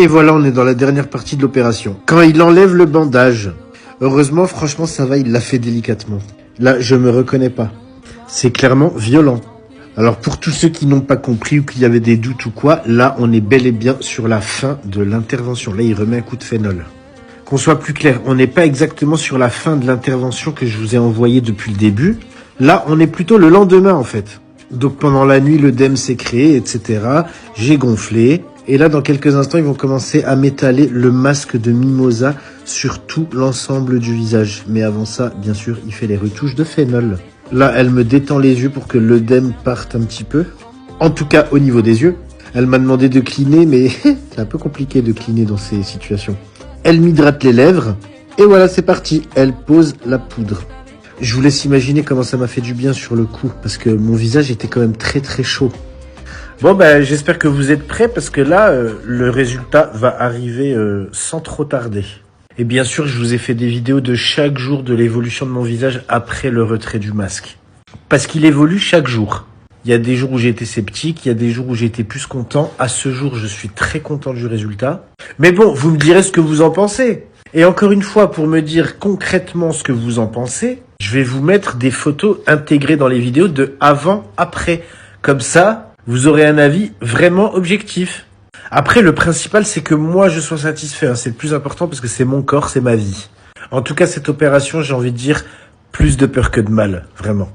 Et voilà, on est dans la dernière partie de l'opération. Quand il enlève le bandage, heureusement, franchement, ça va, il l'a fait délicatement. Là, je me reconnais pas. C'est clairement violent. Alors, pour tous ceux qui n'ont pas compris ou qui avaient des doutes ou quoi, là, on est bel et bien sur la fin de l'intervention. Là, il remet un coup de phénol. Qu'on soit plus clair, on n'est pas exactement sur la fin de l'intervention que je vous ai envoyée depuis le début. Là, on est plutôt le lendemain, en fait. Donc, pendant la nuit, l'œdème s'est créé, etc. J'ai gonflé. Et là, dans quelques instants, ils vont commencer à m'étaler le masque de Mimosa sur tout l'ensemble du visage. Mais avant ça, bien sûr, il fait les retouches de phénol. Là, elle me détend les yeux pour que l'œdème parte un petit peu. En tout cas, au niveau des yeux. Elle m'a demandé de cleaner, mais c'est un peu compliqué de cleaner dans ces situations. Elle m'hydrate les lèvres. Et voilà, c'est parti. Elle pose la poudre. Je vous laisse imaginer comment ça m'a fait du bien sur le coup. Parce que mon visage était quand même très très chaud. Bon, j'espère que vous êtes prêts parce que là, le résultat va arriver sans trop tarder. Et bien sûr, je vous ai fait des vidéos de chaque jour de l'évolution de mon visage après le retrait du masque. Parce qu'il évolue chaque jour. Il y a des jours où j'ai été sceptique, il y a des jours où j'ai été plus content. À ce jour, je suis très content du résultat. Mais bon, vous me direz ce que vous en pensez. Et encore une fois, pour me dire concrètement ce que vous en pensez, je vais vous mettre des photos intégrées dans les vidéos de avant-après. Comme ça, vous aurez un avis vraiment objectif. Après, le principal, c'est que moi, je sois satisfait. Hein. C'est le plus important parce que c'est mon corps, c'est ma vie. En tout cas, cette opération, j'ai envie de dire, plus de peur que de mal. Vraiment.